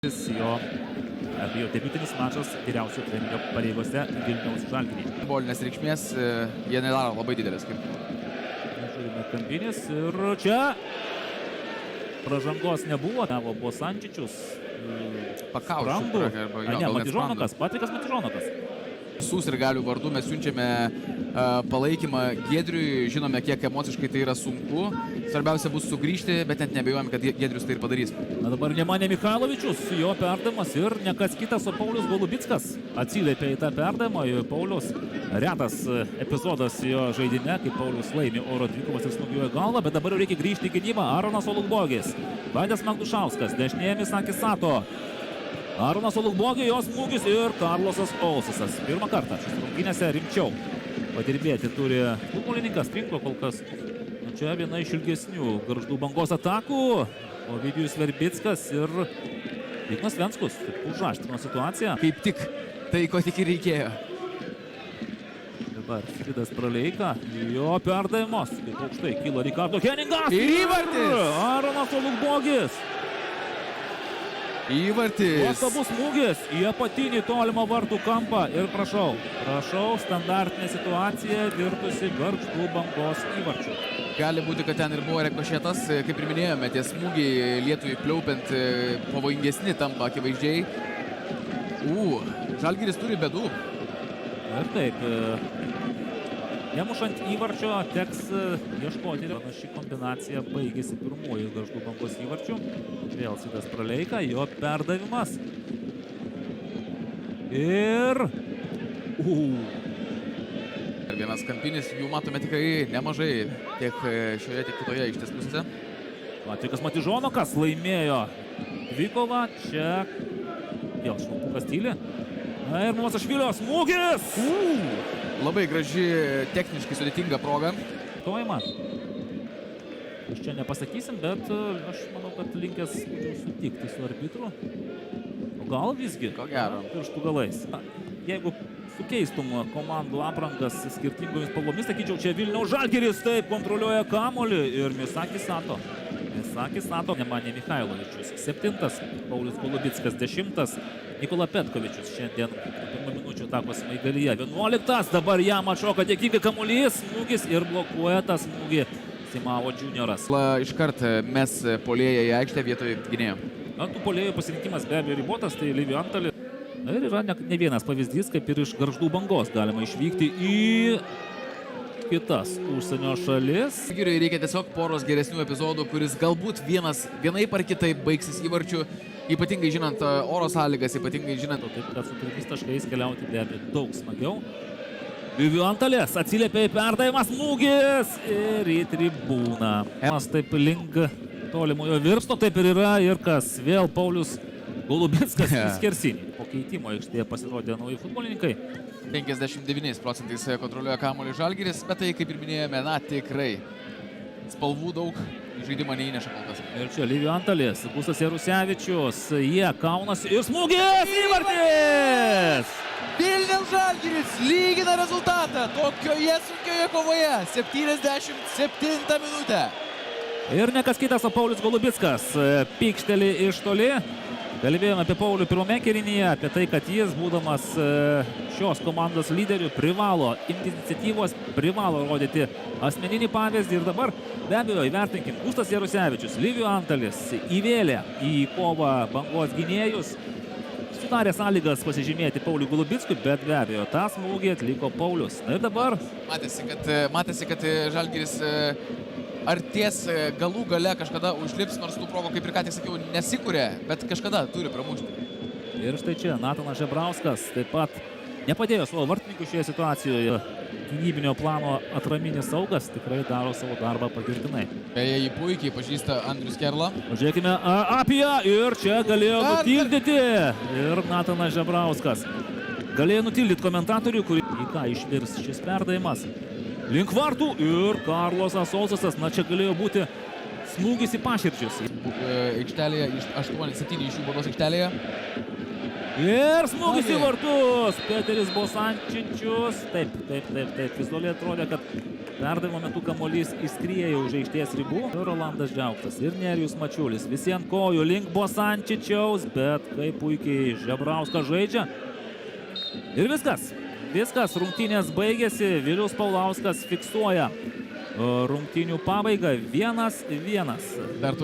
Jo debiutinis mačas vyriausio trenerio pareigose Vilniaus Žalgirį. Bolinės reikšmės jie nedaro labai didelės skirtumo. Žiūrime Kampinis ir čia pražangos nebuvo. Tavo buvo Sančičius. Pakaušiu. Matižonokas, Patrikas Matižonokas. Visų sirgalių vardu mes siunčiame palaikymą Giedriui, žinome, kiek emociškai tai yra sunku. Svarbiausia bus sugrįžti, bet net nebejojame, kad Giedrius tai ir padarys. Na dabar Nemanja Michailovičius, jo perdavimas ir ne kas kitas, o Paulius Golubickas atsiliepė į tą perdavimą. Paulius retas epizodas jo žaidime, kai Paulius laimi oro dvikovas ir smūgiuoja galvą, bet dabar jau reikia grįžti į gynybą. Aronas Olukbogis, Vaidas Magdušauskas, dešinėje Misakis Sato. Aronas Olukbogis, jos smūgis ir Karlosas Olsasas. Pirmą kartą šis rungtynėse rimčiau padirbėti turi futbolininkas. Tinklo kol kas. Čia viena iš ilgesnių Gargždų Bangos atakų. Ovidijus Verbickas ir Ignas Venskus užaštrino situaciją. Kaip tik tai, ko tik ir reikėjo. Dabar Fridas Praleika. Jo perdavimas. Kaip aukštai kyla Rikardo Heningas. Ir įvartis. Aronas Olukbogis. Įvartis. Nuostabus smūgis į apatinį tolimą vartų kampą. Ir prašau, standartinė situacija virtusi Gargždų Bangos įvarčių. Gali būti, kad ten ir buvo rikošėtas. Kaip ir minėjome, tie smūgiai Lietuvai pliaupiant pavojingesni tampa akivaizdžiai. Žalgiris turi bėdų. Ir taip, nemušant įvarčio teks ieškoti. Panaši kombinacija baigėsi pirmuoju Gargždų Bangos įvarčiu. Vėl Fridas Praleika, jo perdavimas. Ir... Vienas Kampinis, jų matome tikrai nemažai tiek šioje, tiek kitoje aikštės pusėse. Patrikas Matižonokas laimėjo dvikovą. Čia vėl Švilpukas tyli. Na ir Mosašvilio smūgis! Labai graži, techniškai sudėtinga proga. Tojama. Aš čia nepasakysim, bet aš manau, kad linkęs sutikti su arbitru. O gal visgi? Ko gero. Pirštų galais. Jeigu sukeistum komandų aprangas skirtingomis spalvomis, sakyčiau, čia Vilniaus Žalgiris taip kontroliuoja kamuolį ir Misakis Sato. Misakis Sato, Nemanja Michailovičius 7, Paulius Golubickas 10, Nikola Petkovičius šiandien pirmą minučių atakos smaigalyje 11, dabar jam atšoka dėkingai kamuolys, smūgis ir blokuoja tą smūgį Simavo Junioras. Iškart mes puolėją į aikštę vietoj gynėjo. Tų puolėjų pasirinkimas be abejo ribotas, tai Livio Antali. Ir yra ne vienas pavyzdys, kaip ir iš Gargždų Bangos galima išvykti į kitas užsienio šalis. Žalgiriui reikia tiesiog poros geresnių epizodų, kuris galbūt vienaip ar kitaip baigsis įvarčiu, ypatingai žinant oro sąlygas, ypatingai žinant... Taip, kad su 3 taškais keliauti be abejo daug smagiau. Livio Antalės atsiliepė į perdavimą, smūgis ir į tribūną. Taip link tolimojo virsto, taip ir yra ir kas vėl Paulius Golubickas į skersinį. Po keitimo aikštėje pasirodė nauji futbolininkai. 59% kontroliuoja kamuolį Žalgiris, bet tai, kaip ir minėjome, tikrai spalvų daug į žaidimą neįneša kol kas. Ir čia Livio Antalės, Gustas Jarusevičius, jie kaunasi ir smūgis, įvartis! Vilniaus Žalgiris lygina rezultatą tokioje sunkioje kovoje, 77 minutę. Ir nekas kitas, o Paulius Golubickas pykšteli iš toli. Kalbėjome apie Paulių pirmame kėlinyje, apie tai, kad jis, būdamas šios komandos lyderiu, privalo imtis iniciatyvos, privalo rodyti asmeninį pavyzdį. Ir dabar, be abejo, įvertinkim, Gustas Jarusevičius, Livio Antalis įvėlė į kovą Bangos gynėjus. Sudarė sąlygas pasižymėti Pauliui Golubickui, bet be abejo, tą smūgį atliko Paulius. Na ir dabar... Matėsi, kad Žalgiris arties galų gale kažkada užlips, nors tų progų, kaip ir ką tik sakiau, nesikuria, bet kažkada turi pramušti. Ir štai čia Natanas Žebrauskas taip pat nepadėjo savo vartininkų šioje situacijoje. Gynybinio plano atraminis saugas tikrai daro savo darbą pagirtinai. Beje, jį puikiai pažįsta Andrius Kerla. Pažiūrėkime apie ir čia galėjo nutildyti. Ir Natanas Žebrauskas galėjo nutildyti komentatorių, kurį į ką išvirs šis perdavimas. Link vartų ir Karlosas Olsasas. Na, čia galėjo būti smūgis į paširdžius. Aikštelėje, 7 iš jų baudos aikštelėje. Ir smūgis į vartus. Peteris Bosančičius. Taip. Vizualiai atrodė, kad Perdavimo metu kamuolys įskriejo už aikštės ribų. Ir Rolandas Džiaukštas ir Nerijus Mačiulis. Visi ant kojų link Bosančičiaus, bet kaip puikiai Žebrauskas žaidžia. Ir viskas. Viskas, rungtynės baigėsi. Vilius Paulauskas fiksuoja rungtynių pabaigą 1-1. Dar